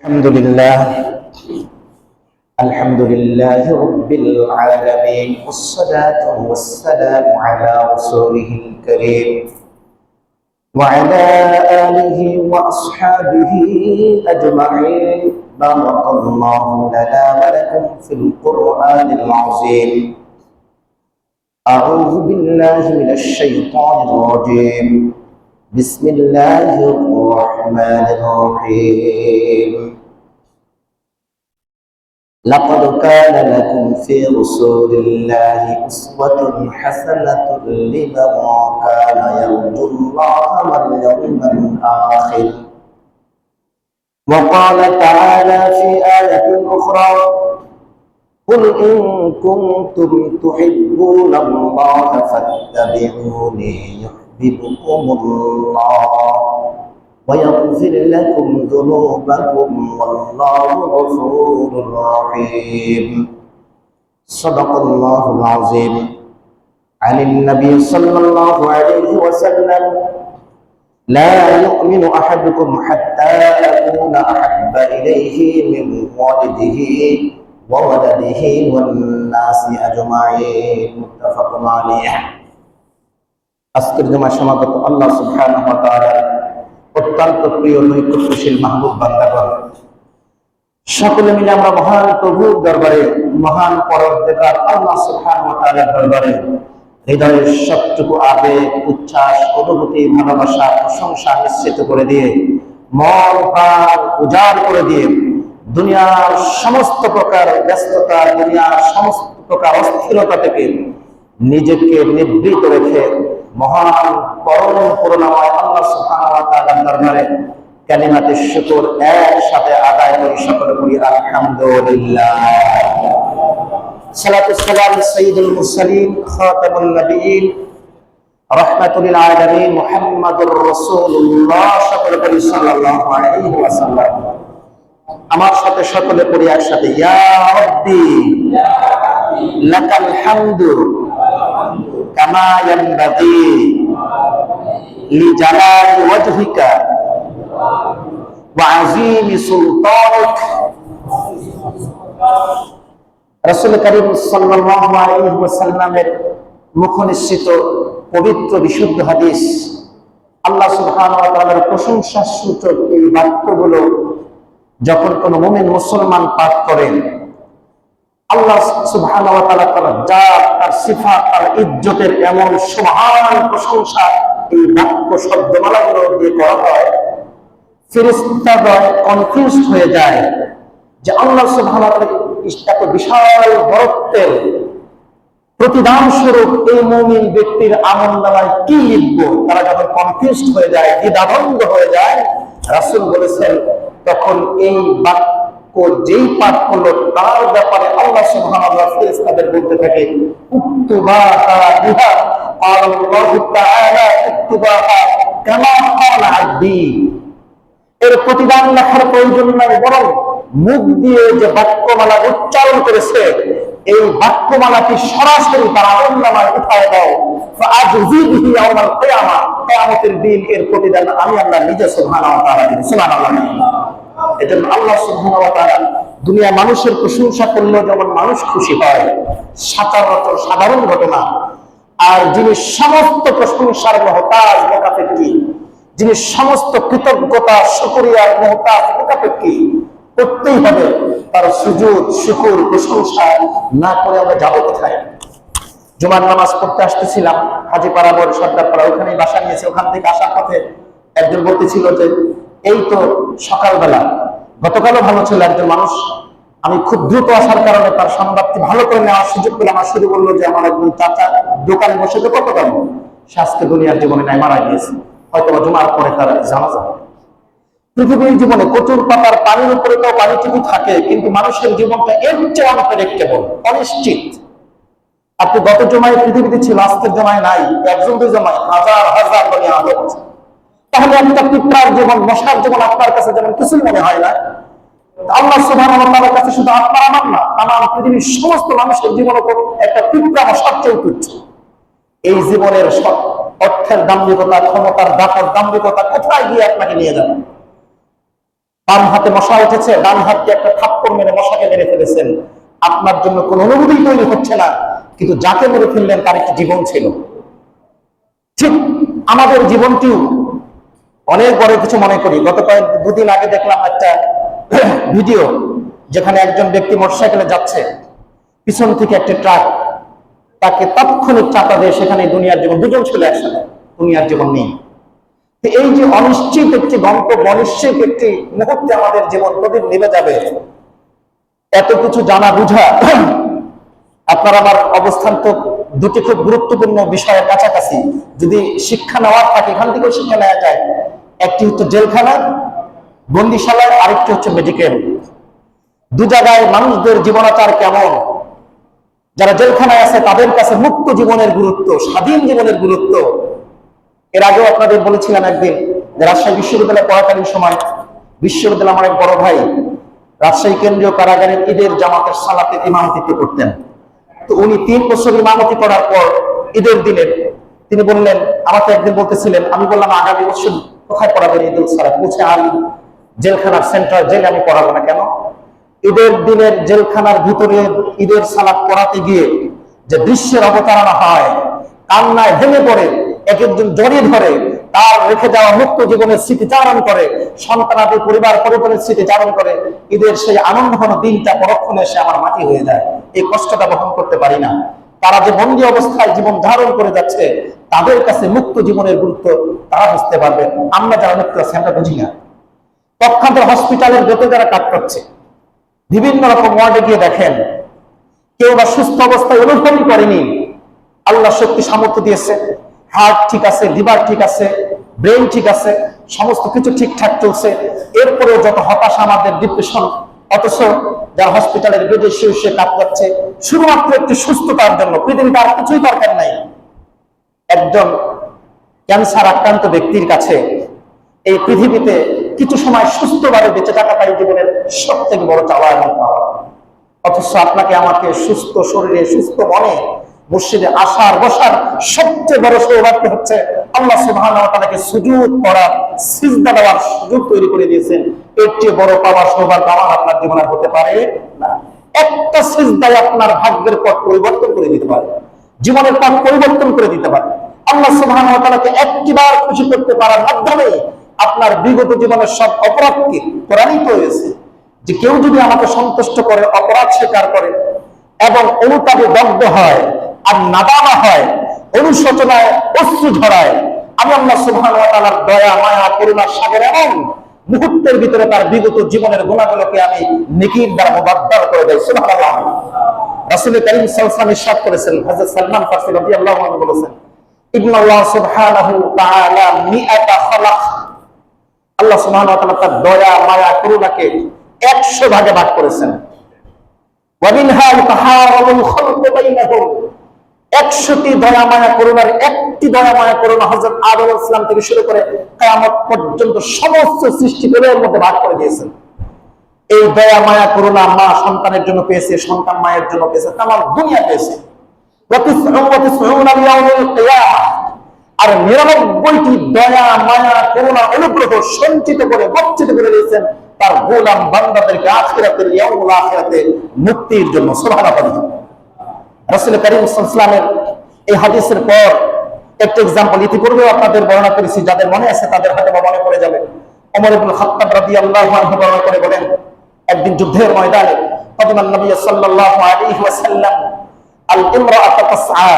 الحمد لله رب العالمين والصلاة والسلام على رسوله الكريم وعلى آله وأصحابه أجمعين. بارك الله لنا ولكم في القرآن العظيم. أعوذ بالله من الشيطان الرجيم. بسم الله الرحمن الرحيم. لقد كان لكم في رسول الله أسوة حسنة لمن كان يرجو الله واليوم الآخر. وقال تعالى في آية أخرى: قل إن كنتم تحبون الله فاتبعوني يحببكم الله ويغفر لكم ذنوبكم والله غفور رحيم. صدق الله العظيم. عن النبي صلى الله عليه وسلم: لا يؤمن أحدكم حتى أكون أحب إليه من والده وولده والناس أجمعين. متفق عليه. আজকের জমা সমাগত আল্লাহ সুবহানাহু ওয়া তাআলা অত্যন্ত প্রিয় নৈকট্যশীল মাহবুব বান্দাগণ, সকলে মিলে আমরা মহান প্রভুর দরবারে, মহান পরওয়ারদিগার আল্লাহ সুবহানাহু ওয়া তাআলার দরবারে হৃদয়ের সবটুকু আবেগ, উচ্ছ্বাস, অনুভূতি, ভালোবাসা, প্রশংসা মিশ্রিত করে দিয়ে, মন প্রাণ উজাড় করে দিয়ে, দুনিয়ার সমস্ত প্রকার ব্যস্ততা, দুনিয়ার সমস্ত প্রকার অস্থিরতা থেকে নিজেকে নিবৃত রেখে মহান পরম করুণাময় আল্লাহ সুবহানাহু ওয়া তাআলার দরবারে কালিমাতে শুকর একসাথে আদায় করি, সকলে বলি আলহামদুলিল্লাহ। সালাতু সালাম সাইয়্যিদুল মুরসালিন খাতামুন নবিয়্যিন রাহমাতুল লিল আলামিন মুহাম্মাদুর রাসূলুল্লাহ, সকলে বলি সাল্লাল্লাহু আলাইহি ওয়াসাল্লাম। আমার সাথে সকলে পড়ি একসাথে: ইয়া রাব্বি লাকাল হামদু কামা ইয়ানবাগি লিজালালি ওয়াজহিকা ওয়া আযীমি সুলতানিক। রাসূল কারীম সাল্লাল্লাহু আলাইহি ওয়াসাল্লামের মুখনিসৃত পবিত্র বিশুদ্ধ হাদিস, আল্লাহ সুবহানাহু ওয়া তাআলার প্রশংসা সূচক এই বাক্যগুলো যখন কোন মুমিন মুসলমান পাঠ করেন, আল্লাহ সুবহানাহু ওয়া তাআলা তার জাত, তার সিফাত, তার ইজ্জতের এমন সুবহান প্রশংসা এই বাক্য শব্দমালাগুলো দিয়ে করা হয়, ফেরেশতাগণ কনফিউজড হয়ে যায় যে আল্লাহ সুবহানাহু ওয়া তাআলা এত বিশাল বরত্বের প্রতিদান স্বরূপ এই মুমিন ব্যক্তির আমলনামায় কি লিখবো। তারা যখন কনফিউজড হয়ে যায়, দ্বিধাদ্বন্দ্ব হয়ে যায়, রাসূল বলেছেন তখন এই বাক্য যেই পাঠ করলো তার ব্যাপারে আল্লাহ সুবহানাহু ওয়া তাআলা ফেরেশতাদের বলতে থাকে: উক্তুবাহা বিহা আল্লাহু তাআলা উক্তুবাহা কামা ক্বালা আব্দি। এর প্রতিদান লেখার প্রয়োজন নাই, বরং মুখ দিয়ে যে বাক্যমালা উচ্চারণ করেছে এই বাক্যমালাটি সরাসরি তার আমলনামায় উঠায় দাও। ফাআজজি বিহি ইয়াওমাল কিয়ামা, কিয়ামতের দিন এর প্রতিদান আমি আল্লাহ নিজে সুবহানাহু ওয়া তাআলা দিই। সুবহানাল্লাহ। এজন্য আল্লাহ সুবহানাহু ওয়া তাআলা দুনিয়া মানুষের প্রশংসা করলেও যেমন মানুষ খুশি হয়, সাধারণ ঘটনা। আর যিনি সমস্ত প্রশংসার মুহতাজ মুকাফিকি, যিনি সমস্ত কৃতজ্ঞতা শুকরিয়ার মুহতাজ মুকাফিকি, করতেই হবে তার সুজুদ, শুকর, প্রশংসা না করে আমরা যাবো কোথায়? জুমার নামাজ পড়তে আসতেছিলাম হাজীপাড়া বড় সর্দারপাড়া, ওখানেই বাসা নিয়েছে। ওখান থেকে আসার পথে একজন বলতেছিল যে এই তো সকালবেলা, গতকালও ভালো ছিল একজন মানুষ, আমি খুব দ্রুত আসার কারণে তার সংবাদটি ভালো করে নেওয়ার সুযোগ পেলাম। আমার শুরু করলো যে আমার একজন চাচা দোকানে বসে তো কত কারণ শাস্তি দুনিয়ার জীবনে নাই, মারা গিয়েছে, হয়তো জুমার পরে তার জানাজা। পৃথিবীর জীবনে কচুর পাতার পানির উপরে তো পানিটুকু থাকে, কিন্তু মানুষের জীবনটা এর চেয়ে অনপ্রেডিক্টেবল, অনিশ্চিত। আপনি গত জমায় পৃথিবীতে ছিল, আজকের জমায় নাই, একজন দুই জমায় হাজার হাজার বলে আলোক। তাহলে একটা পিঁপড়ার জীবন, মশার জীবন আপনার কাছে যেমন কিছুই মনে হয় না, আল্লাহ সুবহানাহু ওয়া তাআলার কাছে শুধু আপনার আমার না, তামাম পৃথিবীর সমস্ত মানুষের জীবন একটা পিঁপড়া মশার চেয়ে তুচ্ছ। এই জীবনের অর্থের দাম্ভিকতা, ক্ষমতার দাপট দাম্ভিকতা কোথায় গিয়ে আপনাকে নিয়ে যাবে? বাম হাতে মশা উঠেছে, ডান হাত দিয়ে একটা থাপ্পড় মেরে মশাকে মেরে ফেলেছেন, আপনার জন্য কোনো অনুভূতি তৈরি হচ্ছে না, কিন্তু যাকে মেরে ফেললেন তার একটি জীবন ছিল। ঠিক আমাদের জীবনটিও অনেক বড় কিছু মনে করি। গত দুদিন আগে দেখলাম একটা ভিডিও, যেখানে একজন ব্যক্তি মোটরসাইকেলে যাচ্ছে, পিছন থেকে একটা ট্রাক তাকে তাৎক্ষণিক চাপা দিয়ে সেখানে দুনিয়ার জীবন, দুজন ছিল একসাথে, দুনিয়ার জীবন নেই। এই যে অনিশ্চিত একটি গন্তব্য, অনিশ্চিত একটি মুহূর্তে আমাদের জীবন প্রদীপ নিভে যাবে, এত কিছু জানা বুঝা। আপনার আমার অবস্থান তো দুটি খুব গুরুত্বপূর্ণ বিষয়ের কাছাকাছি, যদি শিক্ষা নেওয়ার থাকে এখান থেকেও শিক্ষা নেওয়া যায়। একটি হচ্ছে জেলখানা, বন্দিশালা, আরেকটি হচ্ছে মেডিকেল। দু জায়গায় মানুষদের জীবনাচার কেমন, যারা জেলখানায় আছে তাদের কাছে মুক্ত জীবনের গুরুত্ব, স্বাধীন জীবনের গুরুত্ব। এর আগেও আপনাদের বলেছিলাম একদিন যে রাজশাহী বিশ্ববিদ্যালয়ে পড়াকালীন সময় বিশ্ববিদ্যালয় আমার এক বড় ভাই রাজশাহী কেন্দ্রীয় কারাগারের ঈদের জামাতের সালাতে ইমামতিত্ব করতেন। তো উনি 3 বছর ইমামতি করার পর ঈদের দিনের তিনি বললেন, আমাকে একদিন বলতেছিলেন, আমি বললাম আগামী বছর কোথায় পড়াবেন ঈদুল সালাত? বলছে আমি জেলখানার সেন্ট্রাল জেলে আমি পড়াবো না। কেন? ঈদের দিনের জেলখানার ভিতরে ঈদের সালাত পড়াতে গিয়ে যে দৃশ্যের অবতারণা হয়, কান্নায় ভেঙে পড়ে, এক একজন জড়িয়ে ধরে তার রেখে যাওয়া মুক্ত জীবনের স্মৃতিচারণ করে, সন্তানাদি পরিবার পরিবারের স্মৃতিচারণ করে, ঈদের সেই আনন্দ ঘন দিনটা পরক্ষণে এসে আমার মাটি হয়ে যায়। এই কষ্টটা বহন করতে পারি না। তারা যে বন্দী অবস্থায় জীবন ধারণ করে যাচ্ছে, তাদের কাছে মুক্ত জীবনের গুরুত্ব তারা বুঝতে পারবে। আমরা যারা মুক্ত আছি আমরা বুঝি না। পক্ষান্তর হসপিটালের গেটে যারা কাজ করছে, বিভিন্ন রকম ওয়ার্ডে গিয়ে দেখেন, কেউ বা সুস্থ অবস্থায় অনুভবই করেনি। আল্লাহ শক্তি সামর্থ্য দিয়েছে, হার্ট ঠিক আছে, লিভার ঠিক আছে, ব্রেন ঠিক আছে, সমস্ত কিছু ঠিকঠাক চলছে, এরপরেও যত হতাশা আমাদের, ডিপ্রেশন। অথচ যারা হসপিটালের বেডে শুয়ে কাজ করছে শুধুমাত্র একটি সুস্থতার জন্য, পৃথিবীতে আর কিছুই দরকার নাই। একজন ক্যান্সার আক্রান্ত ব্যক্তির কাছে এই পৃথিবীতে কিছু সময় সুস্থভাবে বেঁচে থাকাটাই জীবনের সব থেকে বড় চাওয়া এবং পাওয়া। অথচ আপনাকে আমাকে সুস্থ শরীরে, সুস্থ মনে মসজিদে আসার বসার সবচেয়ে বড় সৌভাগ্য হচ্ছে আল্লাহ সুবহানাহু ওয়া তাআলাকে সুজুদ করার, সিজদা দেওয়ার সুযোগ তৈরি করে দিয়েছেন। এর চেয়ে বড় পাওয়ার সৌভাগ্য আমার আপনার জীবনে হতে পারে না। একটা সিজদায় আপনার ভাগ্যের পথ পরিবর্তন করে দিতে পারে, জীবনের পথ পরিবর্তন করে দিতে পারে। আল্লাহ সুবহানাহু ওয়া তাআলাকে একটিবার খুশি করতে পারার মাধ্যমে আপনার বিগত জীবনের সব অপরাধকে প্রমাণিত হয়েছে যে কেউ যদি আমাকে সন্তুষ্ট করে, অপরাধ স্বীকার করে এবং অনুতাপে দগ্ধ হয় আর নাদামা হয়, অনুশোচনায় অশ্রু ঝরায়, আমি আল্লাহ সুবহানাহু ওয়া তাআলার দয়া, মায়া, করুণার সাগর এমন মুহূর্তের ভিতরে তার বিগত জীবনের গুনাহগুলোকে আমি নেকির দ্বারা মুবাদদাল করে দেই। সুবহানাল্লাহ। রাসূল কারীম সাল্লাল্লাহু আলাইহি ওয়াসাল্লাম ইরশাদ করেছেন, হযরত সালমান ফারসি রাদিয়াল্লাহু আনহু বলেছেন, ইন্নাল্লাহ সুবহানাহু তাআলা মিআতা খালাক, আল্লাহ সুবহানাহু ওয়া তাআলা তার দয়া, মায়া, করুণাকে 100 ভাগে ভাগ করেছেন। ওয়া মিনহা তাহারাবুল খালকু বাইনাহুম, 100টি দয়া মায়া করুণার একটি দয়া মায়া করুণা হযরত আদম আলাইহিস সালাম থেকে শুরু করে কিয়ামত পর্যন্ত সমস্ত সৃষ্টি এর মধ্যে ভাগ করে দিয়েছেন। এই দয়া মায়া করুণা মা সন্তানের জন্য পেয়েছে, সন্তান মায়ের জন্য পেয়েছে, তামাম দুনিয়া পেয়েছে। ওয়া তিসউনা লিয়াউমিল কিয়ামাহ, আর 99টি দয়া মায়া করুণা অনুগ্রহ সঞ্চিত করে, গচ্ছিত করে দিয়েছেন তার গোলাম বান্দাদেরকে আখিরাতের, ইয়াউমুল আখিরাতে মুক্তির জন্য। সুবহানাল্লাহ। রাসূল কারীম সাল্লাল্লাহু আলাইহি ওয়াসাল্লামের এই হাদিসের পর একটা एग्जांपल ইতিপূর্বেও আপনাদের বর্ণনা করেছি, যাদের মনে আছে তাদের হয়তো মনে পড়ে যাবে। ওমর ইবনে খাত্তাব রাদিয়াল্লাহু আনহু বর্ণনা করে বলেন, একদিন যুদ্ধের ময়দানে কদিমান নবী সাল্লাল্লাহু আলাইহি ওয়াসাল্লাম আল ইমরাআত তাসআ,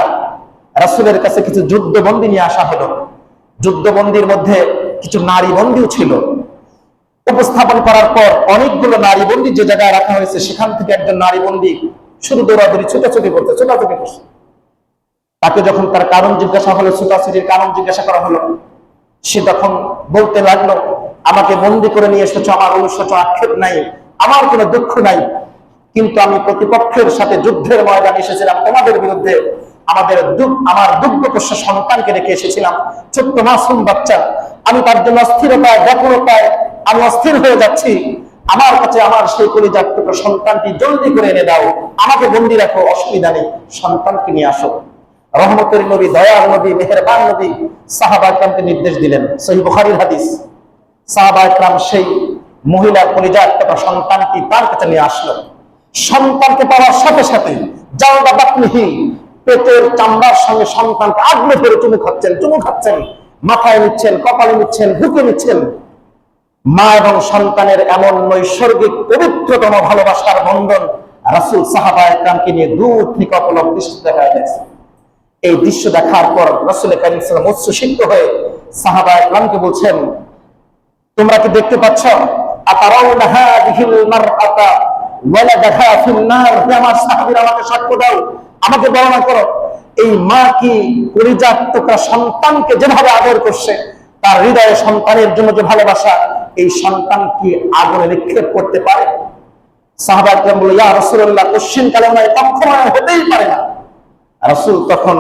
রাসূলের কাছে কিছু যুদ্ধবন্দী নিয়ে আসা হলো। যুদ্ধবন্দীর মধ্যে কিছু নারী বন্দীও ছিল। উপস্থাপন করার পর অনেকগুলো নারী বন্দী যে জায়গায় রাখা হয়েছে, সেখান থেকে একজন নারী বন্দী শুধু দৌড়াদৌড়ি, ছোটাছুটি করতে তাকে যখন তার কারণ জিজ্ঞাসা হলো, ছোটাছুটির কারণ জিজ্ঞাসা করা হলো, সে তখন বলতে লাগলো, আমাকে বন্দী করে নিয়ে এসেছো, আমার অনুশোচ আক্ষেপ নাই, আমার কোনো দুঃখ নাই, কিন্তু আমি প্রতিপক্ষের সাথে যুদ্ধের ময়দানে এসেছিলাম তোমাদের বিরুদ্ধে, আমার দুগ্ধপোষ্য সন্তানকে রেখে এসেছিলাম, ছোট্ট মাসুম বাচ্চা, আমি তার জন্য অস্থিরতায়, ব্যাকুলতায় আমি অস্থির হয়ে যাচ্ছি। আমার কাছে আমার সেই কলিজার টুকরো সন্তানটি জলদি করে এনে দাও, আমাকে বন্দী রাখো, অসুবিধা নেই, সন্তানকে নিয়ে আসো। রহমতের নবী, দয়ার নবী, মেহেরবান নবী সাহাবা একরামকে নির্দেশ দিলেন। সহিহ বুখারীর হাদিস। সাহাবা একরাম সেই মহিলার পরিজাত সন্তানটি তার কাছে নিয়ে আসলো। সন্তানকে পাওয়ার সাথে সাথে জাওদা বাতনিহি, পেটের চামড়ার সঙ্গে সন্তানকে আগলে ধরে চুমু খাচ্ছেন, মাথায় নিচ্ছেন, কপালে নিচ্ছেন, বুকে নিচ্ছেন। মা এবং সন্তানের এমন নৈসর্গিক পবিত্রতম ভালোবাসার বন্ধন রাসূল সাহাবা একরামকে নিয়ে দূর থেকে অপলক দৃষ্টি দেখা গেছে। এই দৃশ্য দেখার পর রাসূল কারীম সাল্লাল্লাহু আলাইহি ওয়াসাল্লাম উচ্ছ্বসিত হয়ে সাহাবা একরামকে বলছেন, তোমরা কি দেখতে পাচ্ছ? আতারাউনা হাযিহিল মারআতা ওয়ালাদাহা ফিন নার। হে আমার সাহাবীরা, আমাকে সাক্ষ্য দাও, আমাকে বর্ণনা করো, এই মা কি পরিজাত টুকরা সন্তানকে যেভাবে আদর করছে, তার হৃদয়ে সন্তানের জন্য যে ভালোবাসা, এই সন্তান কি আগুনে নিক্ষেপ করতে পারে? সাহাবা একরাম বলল, ইয়া রাসূলুল্লাহ, কোশ্চেন কালে নয়, কখনো হতেই পারে না। রাসূল তখন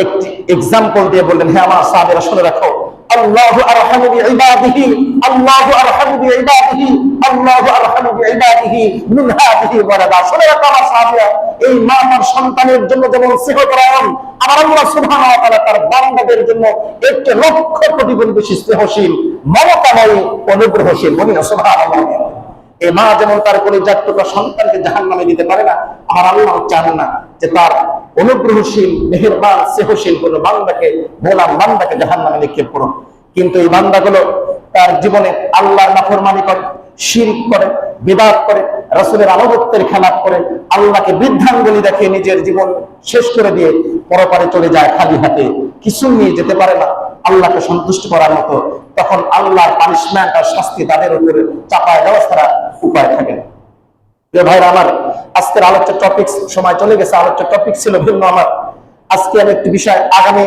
একটি এক্সাম্পল দিয়ে বললেন, হে আমার সাহাবীরা, শুনে রাখো, আল্লাহু আরহামু বিইবাদিহি, আল্লাহু আরহামু বিইবাদিহি, আল্লাহু আরহামু বিইবাদিহি মিন হাযিহি ওয়ালাদা। শুনে রাখো আমার সাহাবীরা, এই মা তার সন্তানের জন্য যেমন স্নেহপরায়ণ, আমার আল্লাহ সুবহানাহু ওয়া তাআলা তার বান্দাদের জন্য 1 লক্ষ কোটি গুণ বেশি স্নেহশীল, মমতাময়ী, অনুগ্রহশীল। বলি না সুবহানাল্লাহ। এই মা যেমন তার কলিজার টুকরা সন্তানকে জাহান্নামে দিতে পারে না, আমার আল্লাহ চান না যে তার অনুগ্রহশীল, মেহেরবান, স্নেহশীল কোন বান্দাকে, গোলাম বান্দাকে জাহান্নামে নিক্ষেপ করুন। কিন্তু এই বান্দাগুলো তার জীবনে আল্লাহর নাফরমানি করে, শিরক করে, বিদআত করে, রাসূলের আনুগত্যের খেলাপ করে, আল্লাহকে বৃদ্ধাঙ্গুলি দেখিয়ে নিজের জীবন শেষ করে দিয়ে পরপারে চলে যায় খালি হাতে, কিছু নিয়ে যেতে পারে না আল্লাহকে সন্তুষ্ট করার মতো। তখন আল্লাহর পানিশমেন্ট আর শাস্তি তাদের উপরে চাপায় দেওয়া ছাড়া উপায় থাকে না। ভাইরা আমার, আজকের আলোচ্য টপিক, সময় চলে গেছে, আলোচ্য টপিক ছিল ভিন্ন। আমার আজকে আমি একটি বিষয়, আগামী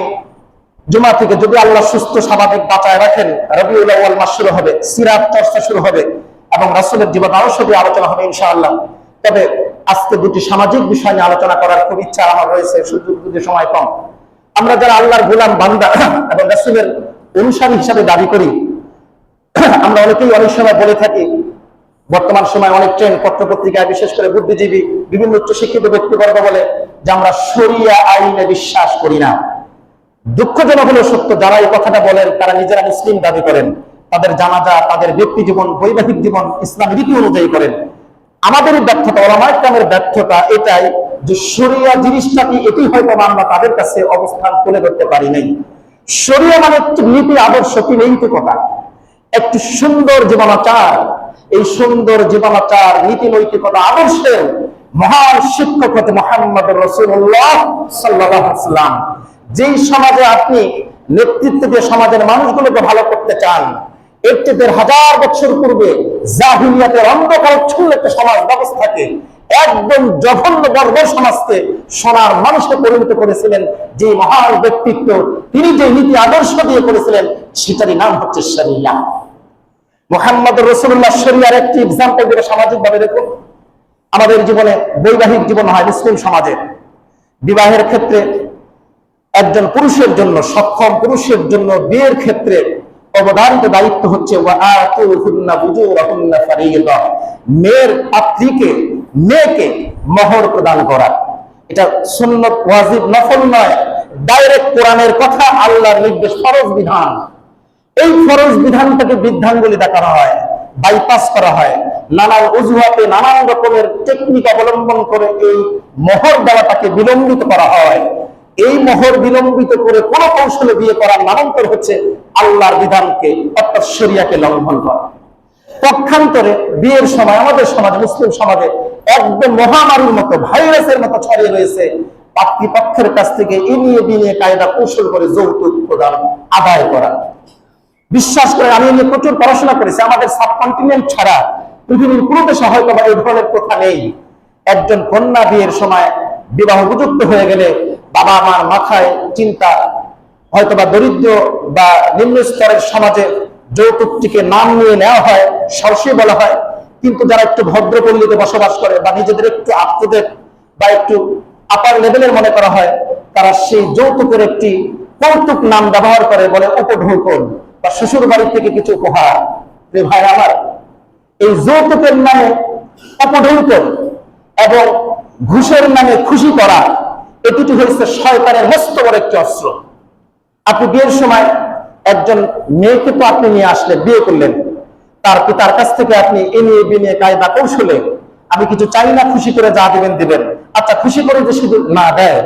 জুমা থেকে যদি আল্লাহ সুস্থ স্বাভাবিক বাঁচায় রাখেন, রবিউল আউয়াল মাস শুরু হবে, সিরাত চর্চা শুরু হবে এবং রাসূলের জীবন আদর্শ দিয়ে আলোচনা হবে ইনশাআল্লাহ। তবে আজকে দুটি সামাজিক বিষয় নিয়ে আলোচনা করার খুব ইচ্ছা আমার রয়েছে, সুযোগ যদি সময় কম। আমরা যারা আল্লাহর গোলাম বান্দা এবং রাসূলের অনুসারী হিসাবে দাবি করি, আমরা অনেকেই অনেক সময় বলে থাকি, বর্তমান সময় অনেক ট্রেন্ড পত্রপত্রিকায়, বিশেষ করে বুদ্ধিজীবী, বিভিন্ন উচ্চশিক্ষিত ব্যক্তিবর্গ বলে যে আমরা শরিয়া আইনে বিশ্বাস করি না। দুঃখজনক হলেও সত্য, যারা এই কথাটা বলেন তারা নিজেরা মুসলিম দাবি করেন, তাদের জানাজা, তাদের ব্যক্তি জীবন, বৈবাহিক জীবন ইসলাম রীতি অনুযায়ী করেন। আমাদেরই ব্যর্থতা, ওলামায়ে কেরামের ব্যর্থতা এটাই যে শরিয়া জিনিসটা কি, এটি হয়তো আমরা তাদের কাছে অবস্থান তুলে ধরতে পারি নাই। শরিয়া মানে নীতি আদর্শ কি, এই তো কথা, একটি সুন্দর জীবনাচার। এই সুন্দর জীবনাচার, নীতি নৈতিকতা, আদর্শের মহান শিক্ষক হতে মুহাম্মদুর রাসূলুল্লাহ সাল্লাল্লাহু আলাইহি ওয়াসাল্লাম। যেই সমাজে আপনি নেতৃত্ব দিয়ে সমাজের মানুষগুলোকে ভালো করতে চান, এর চেয়ে 1000 বছর পূর্বে জাহিলিয়াতের অন্ধকারচ্ছন্ন একটা সমাজ ব্যবস্থাকে, একদম জঘন্য বর্বর সমাজকে সোনার মানুষকে পরিণত করেছিলেন যে মহান ব্যক্তিত্ব, তিনি যে নীতি আদর্শ দিয়ে করেছিলেন, সেটারই নাম হচ্ছে শরিয়া। মুহাম্মদুর রাসূলুল্লাহ শরিয়ার একটি এক্সাম্পল দিয়ে সামাজিক ভাবে দেখুন। আমাদের জীবনে বৈবাহিক জীবন হয় মুসলিম সমাজে, বিবাহের ক্ষেত্রে একজন পুরুষের জন্য, সক্ষম পুরুষের জন্য বিয়ের ক্ষেত্রে অবধারিত দায়িত্ব হচ্ছে মেয়ের পাত্রীকে, মেয়েকে মোহর প্রদান করা। এটা সুন্নত, ওয়াজিব, নফল নয়, ডাইরেক্ট কোরআনের কথা, আল্লাহর নির্দেশ, ফরজ বিধান। এই ফরজ বিধানটাকে বৃদ্ধাঙ্গুলি দেখানো হয়, বাইপাস করা হয়, নানান অজুহাতে, নানান রকমের টেকনিক অবলম্বন করে এই মোহর দেওয়াটাকে বিলম্বিত করা হয়। এই মোহর বিলম্বিত করে কোন কৌশলে বিয়ে করার নামান্তর হচ্ছে আল্লাহর বিধানকে, অর্থাৎ শরিয়াকে লঙ্ঘন করা। পক্ষান্তরে বিয়ের সময় আমাদের সমাজে, মুসলিম সমাজে একদম মহামারীর মতো, ভাইরাসের মতো ছড়িয়ে রয়েছে পাত্রীপক্ষের কাছ থেকে এনিয়ে বিনিয়ে কায়দা কৌশল করে যৌতুক প্রদান আদায় করা। বিশ্বাস করে, আমি নিয়ে প্রচুর পড়াশোনা করেছি, আমাদের সাবকন্টিনেন্ট ছাড়া পৃথিবীর কোনো দেশে হয়তো বা এই ধরনের প্রথা নেই। একজন কন্যা বিয়ের সময় বিবাহ উপযুক্ত হয়ে গেলে বাবা মার মাথায় চিন্তা, হয়তোবা দরিদ্র বা নিম্ন স্তরের সমাজে যৌতুকটিকে নাম নিয়ে নেওয়া হয়, সরষে বলা হয়। কিন্তু যারা একটু ভদ্রপল্লীতে বসবাস করে বা নিজেদের একটু আত্মদের বা একটু আপার লেভেলের মনে করা হয়, তারা সেই যৌতুকের একটি কৌতুক নাম ব্যবহার করে, বলে উপঢৌকন বা শ্বশুর বাড়ি থেকে কিছু উপহার। ভাই আমার, এই যৌতুকের নামে উপঢৌকন এবং ঘুষের নামে খুশি করা, এটি হচ্ছে শয়তানের মস্ত বড় একটি অস্ত্র। আপনি বিয়ের সময় একজন মেয়েকে তো আপনি নিয়ে আসলেন, বিয়ে করলেন, তার পিতার কাছ থেকে আপনি এনিয়ে বিনিয়ে কায়দা কৌশলে, আমি কিছু চাই না, খুশি করে যা দিবেন দিবেন। আচ্ছা, খুশি করে যে শুধু না দেয়,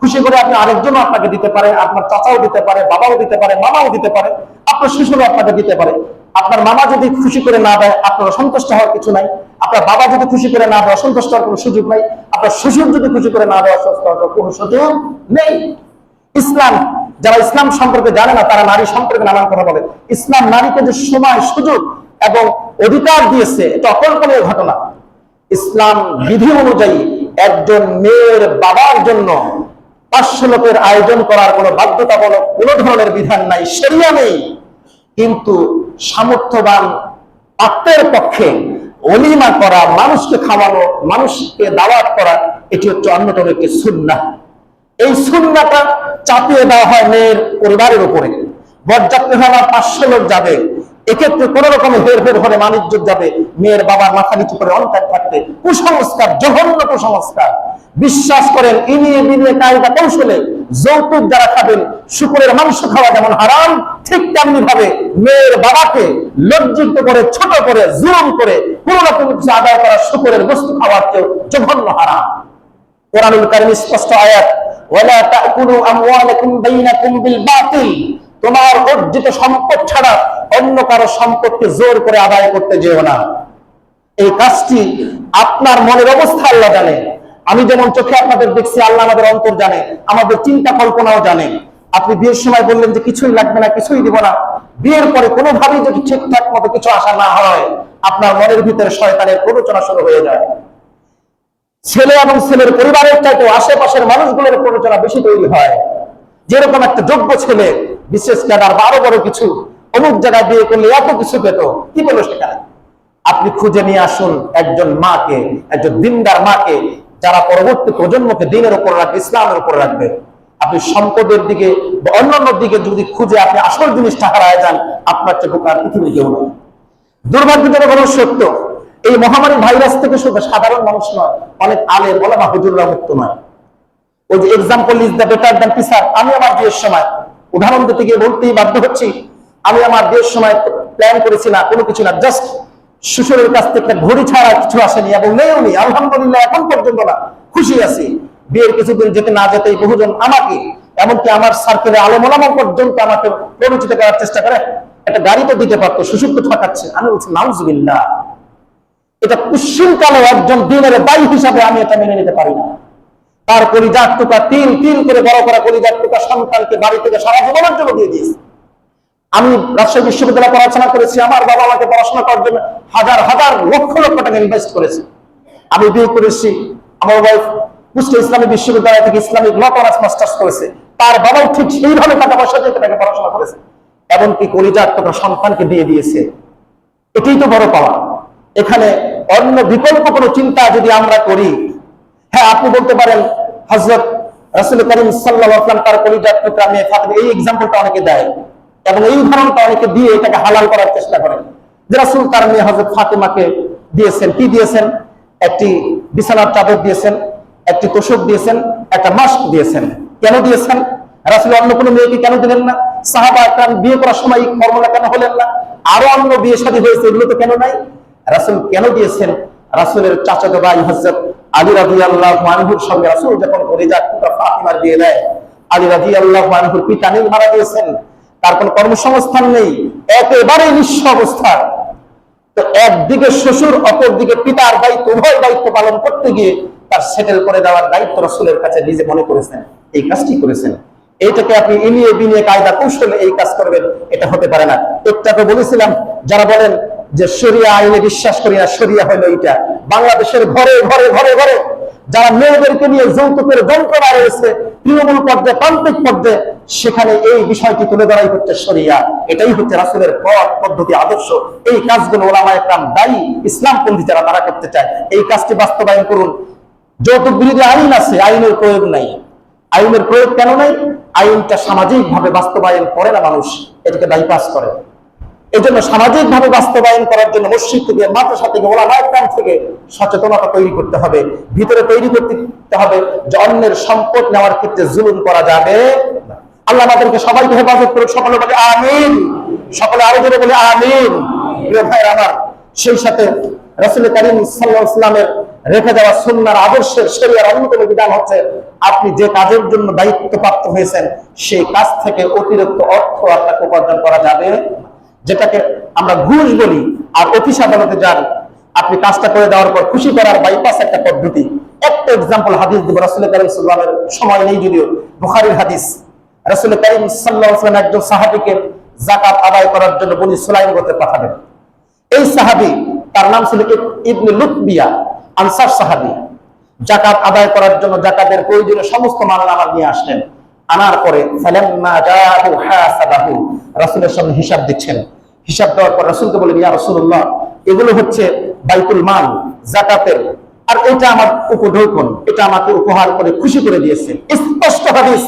খুশি করে আপনি আরেকজনও আপনাকে দিতে পারে, আপনার চাচাও দিতে পারে, বাবাও দিতে পারে, মামাও দিতে পারে, আপনার শ্বশুরও আপনাকে দিতে পারে। আপনার মামা যদি খুশি করে না দেয়, আপনার অসন্তুষ্ট হওয়ার কিছু নাই। আপনার বাবা যদি খুশি করে না দেয়, অসন্তুষ্ট হওয়ার কোনো সুযোগ নাই। আপনার শ্বশুর যদি খুশি করে না দেয়, অসন্তুষ্ট হওয়ার কোনো সুযোগ নেই। ইসলাম, যারা ইসলাম সম্পর্কে জানে না তারা নারী সম্পর্কে নানান কথা বলে। ইসলাম নারীকে যে সময়, সুযোগ এবং অধিকার দিয়েছে, এটা অকল্পনীয় ঘটনা। ইসলাম বিধি অনুযায়ী একজন মেয়ের বাবার জন্য 500 লোকের আয়োজন করার কোনো বাধ্যতামূলক কোনো ধরনের বিধান নাই, শরিয়া নেই। কিন্তু সামর্থ্যবান পাত্রের পক্ষে ওলিমা করা, মানুষকে খাওয়ানো, মানুষকে দাওয়াত করা, এটি হচ্ছে অন্যতম একটি সুন্নাহ। এই সুন্নাহটা চাপিয়ে দেওয়া হয় মেয়ের পরিবারের উপরে। বরযাত্রী হওয়ার 500 লোক যাবে, এক্ষেত্রে কোন রকম হেরফের হলে মানিজ্য যাবে, মেয়ের বাবার মাথা নিচু করে অন্তর থাকতে, কুসংস্কার, জঘন্য কুসংস্কার। বিশ্বাস করেন, ইনিয়ে বিনিয়ে কায়দা কৌশলে যৌতুক যারা খাবেন, শুকুরের মাংস খাওয়া যেমন হারাম, ঠিক তেমনি ভাবে মেয়ের বাবাকে লজ্জিত করে, ছোট করে, জুলুম করে কোন রকম কিছু আদায় করা, শুকুরের বস্তু খাওয়ার চেয়ে জঘন্য হারাম। কোরআনুল কারীম স্পষ্ট আয়াত, ওয়ালা তাকুলু আমওয়ালাকুম বাইনাকুম বিল বাতিল, তোমার অর্জিত সম্পদ ছাড়া অন্য কারো সম্পদকে জোর করে আদায় করতে যেও না। এই কাজটি আপনার মনের অবস্থা আল্লাহ জানে। আমি যেমন চোখে আপনাদের দেখছি, আল্লাহ আমাদের অন্তর জানে, আমাদের চিন্তা কল্পনাও জানে। আপনি বিয়ের সময় বললেন যে কিছুই লাগবে না, কিছুই দিব না, বিয়ের পরে কোনোভাবেই যদি ঠিকঠাক মতো কিছু আশা না হয়, আপনার মনের ভিতরে শয়তানের প্ররোচনা শুরু হয়ে যায়। ছেলে এবং ছেলের পরিবারের চাইতে আশেপাশের মানুষগুলোর প্ররোচনা বেশি তৈরি হয়। যেরকম একটা যোগ্য ছেলে, বিশেষ ক্যাডার বা আরো বড় কিছু, অমুক জায়গায় বিয়ে করলে এত কিছু পেত, কি বলো সেখানে? আপনি খুঁজে নিয়ে আসুন একজন মাকে, একজন দিনদার মাকে, যারা পরবর্তী প্রজন্মকে দিনের উপর রাখবে, ইসলামের উপর রাখবে। আপনি সম্পদের দিকে বা অন্যান্য দিকে যদি খুঁজে আপনি আসল জিনিসটা হারায় যান, আপনার চেয়ে বোকা পৃথিবীর কেউ নয়। দুর্ভাগ্যজনক হলো সত্য, এই মহামারী ভাইরাস থেকে শুধু সাধারণ মানুষ নয়, অনেক আলেম ওলামা হুজুররা মুক্ত নয়। ওই যে example is the better than teacher. আমি আমার বিয়ের সময়, উদাহরণ দিতে গিয়ে বলতেই বাধ্য হচ্ছি, আমি আমার বিয়ের সময় প্ল্যান করেছি না, কোনো কিছু না, জাস্ট শ্বশুরের কাছ থেকে একটা ঘড়ি ছাড়া কিছু আসেনি এবং নেও নি, আলহামদুলিল্লাহ এখন পর্যন্ত না, খুশি আছি। বিয়ের কিছুদিন যেতে না যেতেই বহুজন আমাকে, এমনকি আমার সার্কেলে আলেম ওলামা পর্যন্ত আমাকে পরিচিত করার চেষ্টা করে, একটা গাড়ি তো দিতে পারতো, শ্বশুর তো ঠকাচ্ছে। আমি বলছি নাউজুবিল্লাহ, এটা কুশ্চিনকালে একজন দিনের দায়ী হিসাবে আমি এটা মেনে নিতে পারি না। তার কলিজার টুকা তিল তিল করে বড় করা কলিজার টুকা সন্তানকে বাড়ি থেকে সারা জীবনের জন্য দিয়ে দিয়েছি। আমি রাজশাহী বিশ্ববিদ্যালয়ে পড়াশোনা করেছি, আমার বাবা আমাকে পড়াশোনা করার জন্য হাজার হাজার লক্ষ লক্ষ টাকা ইনভেস্ট করেছে। আমি বিয়ে করেছি, আমার ওয়াইফ কুষ্টিয়া ইসলামী বিশ্ববিদ্যালয় থেকে ইসলামিক ল অনার্স মাস্টার্স করেছে, তার বাবাও ঠিক সেইভাবে টাকা পয়সা দিয়ে তাকে পড়াশোনা করেছে, এমনকি কলিজার টুকা সন্তানকে দিয়ে দিয়েছে। এটাই তো বড় পাওয়া। এখানে অন্য বিকল্প কোনো চিন্তা যদি আমরা করি, হ্যাঁ আপনি বলতে পারেন হযরত রাসূল করিম সাল্লাল্লাহু আলাইহি ওয়াসাল্লাম তার কলিজার টুকরা মেয়ে ফাতেমা, এই एग्जांपलটা অনেকে দেয় এবং এই উদাহরণটা অনেকে দিয়ে এটাকে হালাল করার চেষ্টা করেন যে রাসূল তার মেয়ে হযরত ফাতেমাকে দিয়েছেন, কি দিয়েছেন? একটি বিছানার চাদর দিয়েছেন, একটি তোশক দিয়েছেন, একটা মাস্ক দিয়েছেন। কেন দিয়েছেন? রাসূল অন্য কোনো মেয়েকে কেন দিলেন না? সাহাবা একরাম বিয়ে করার সময় কর্মটা কেন হলেন না? আরো অন্য বিয়ে শাদী হয়েছে, এগুলো তো কেন নাই? রাসূল কেন দিয়েছেন? রাসূলের চাচাতো ভাই হযরত আলী রাদিয়াল্লাহু আনহুর সঙ্গে রাসূল যখন কলিজার টুকরা ফাতিমার বিয়ে দেয়, আলী রাদিয়াল্লাহু আনহুর পিতা নীল মারা গিয়েছেন, তার কোনো কর্মসংস্থান নেই, একেবারে নিঃস্ব অবস্থা। তো একদিকে শ্বশুর, অপরদিকে পিতার দায়িত্ব, উভয় দায়িত্ব পালন করতে গিয়ে তার সেটেল করে দেওয়ার দায়িত্ব রাসূলের কাছে নিজে মনে করেছেন, এই কাজটি করেছেন। এইটাকে আপনি ইনিয়ে বিনিয়ে কায়দা কৌশলে এই কাজ করবেন, এটা হতে পারে না। একটাকে বলেছিলাম, যারা বলেন যে শরিয়া আইনে বিশ্বাস করি না, শরিয়া হলো এটা। বাংলাদেশের ঘরে ঘরে ঘরে ঘরে যারা মেয়েদেরকে নিয়ে যৌতুকের যন্ত্রণা রয়েছে, তৃণমূল পর্যায়ে, প্রান্তিক পর্যায়ে, সেখানে এই বিষয়টি তুলে ধরাই হচ্ছে শরিয়া। এটাই হচ্ছে রাসূলের পথ, পদ্ধতি, আদর্শ। এই কাজগুলো ওলামায়ে কেরাম দায়ী, ইসলামপন্থী যারা তারা করতে চায়, এই কাজটি বাস্তবায়ন করুন। যৌতুক বিরোধী আইন আছে, আইনের প্রয়োগ নাই। আইনের প্রয়োগ কেন নাই? আইনটা সামাজিক ভাবে বাস্তবায়ন করে না মানুষ, এটাকে বাইপাস করে। এই জন্য সামাজিক ভাবে বাস্তবায়ন করার জন্য মসজিদ থেকে, মাদ্রাসা থেকে, ওলামায়ে কেরাম থেকে সচেতনতা তৈরি করতে হবে, ভিতরে তৈরি করতে হবে যে অন্যের সম্পদ নেওয়ার ক্ষেত্রে জুলুম করা যাবে না। আল্লাহ আমাদেরকে সবাইকে হেফাজত করুক, সকলে বলে আমিন, সকলে আরো জোরে বলে আমিন। প্রিয় ভাইরা আমার, সেই সাথে রাসূল কারীম সাল্লাল্লাহু আলাইহি ওয়াসাল্লামের রেখে দেওয়া সুন্নাহর আদর্শের শরীয়তের অন্যতম বিধান হচ্ছে আপনি যে কাজের জন্য দায়িত্বপ্রাপ্ত হয়েছেন সেই কাজ থেকে অতিরিক্ত অর্থ আপনাকে উপার্জন করা যাবে, যেটাকে আমরা ঘুষ বলি। আর অফিস আদালতে যান, আপনি কাজটা করে দেওয়ার পর খুশি করার বাইপাস একটা পদ্ধতি। একটা এক্সাম্পল হাদিস দিব, রাসূল কারীম সাল্লাল্লাহু আলাইহি ওয়াসাল্লামের সময় নেই যদিও, বুখারীর হাদিস। রাসূল কারীম সাল্লাল্লাহু আলাইহি ওয়াসাল্লাম একজন সাহাবীকে যাকাত আদায় করার জন্য বনি সুলাইম গোত্রে পাঠাবেন। এই সাহাবী, তার নাম ছিল ইবনে লুতবিয়া, আনসার সাহাবী। যাকাত আদায় করার জন্য যাকাতের প্রয়োজনীয় সমস্ত মালনামা নিয়ে আসলেন। আনার পরে ফালাম্মা জাআহু হাসাবাহু, রাসূলের সামনে হিসাব দিচ্ছেন। হিসাব দেওয়ার পর রাসূলকে বলেন, ইয়া রাসূলুল্লাহ, এগুলো হচ্ছে বাইতুল মাল, যাকাতের, আর এটা আমার উপঢৌকন, এটা আমাকে উপহার করে খুশি করে দিয়েছে। স্পষ্ট হাদিস।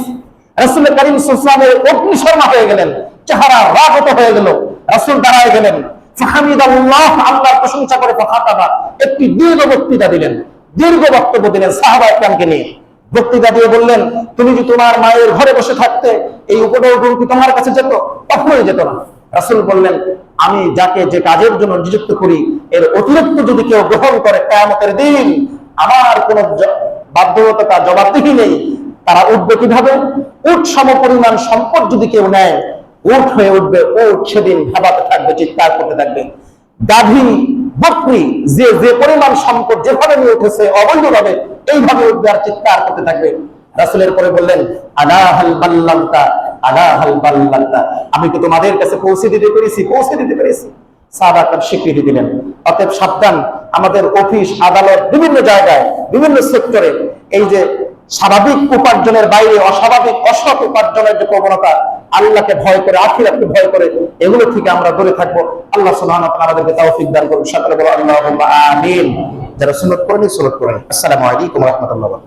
রাসূল কারীম সাল্লাল্লাহু আলাইহি ওয়াসাল্লাম অগ্নিশর্মা হয়ে গেলেন, চেহারা রাগত হয়ে গেল। রাসূল দাঁড়ায় গেলেন, ফাহামিদাল্লাহ, আল্লাহর প্রশংসা করে ফাখাতাবা, একটি দীর্ঘ বক্তৃতা দিলেন, দীর্ঘ বক্তব্য দিলেন সাহাবায়ে কেরামকে নিয়ে। বক্তৃতা দিয়ে বললেন, তুমি যদি তোমার মায়ের ঘরে বসে থাকতে এই উপঢৌকন কি তোমার কাছে যেত? কখনোই যেত না। রাসূল বললেন, আমি যাকে যে কাজের জন্য নিযুক্ত করি এর অতিরিক্ত যদি কেউ গ্রহণ করে, কিয়ামতের দিন আমার কোনো বাধ্যবাধকতা, জবাবদিহি নেই। তারা উঠবে কিভাবে? উট সমপরিমাণ সম্পদ যদি কেউ নেয়, উট হয়ে উঠবে। উট সেদিন ভাবাতে থাকবে, চিৎকার করতে থাকবে। গাভী, বকরি, যে যে পরিমাণ সম্পদ যেভাবে নিয়ে উঠেছে অবৈধভাবে, এইভাবে উঠবে আর চিৎকার করতে থাকবে। রাসূলের পরে বললেন, আলা হাল বাল্লাগতা, আলা হাল বাল্লাগতা, আমি কি তোমাদের কাছে পৌঁছে দিতে পেরেছি? পৌঁছে দিতে পেরেছি। সাহাবারা স্বীকৃতি দিলেন। অতএব সাবধান, আমাদের অফিস আদালত বিভিন্ন জায়গায়, বিভিন্ন সেক্টরে এই যে স্বাভাবিক উপার্জনের বাইরে অস্বাভাবিক অসৎ উপার্জনের যে প্রবণতা, আল্লাহকে ভয় করে, আখিরাতকে ভয় করে, এগুলো থেকে আমরা দূরে থাকবো। আল্লাহ সুবহানাহু ওয়া তাআলা আমাদেরকে তৌফিক দান করুন। সকলে বলো আল্লাহুম্মা আমিন। যারা সুন্নাত পড়েন সুন্নাত পড়েন। আসসালামু আলাইকুম ওয়া রাহমাতুল্লাহ।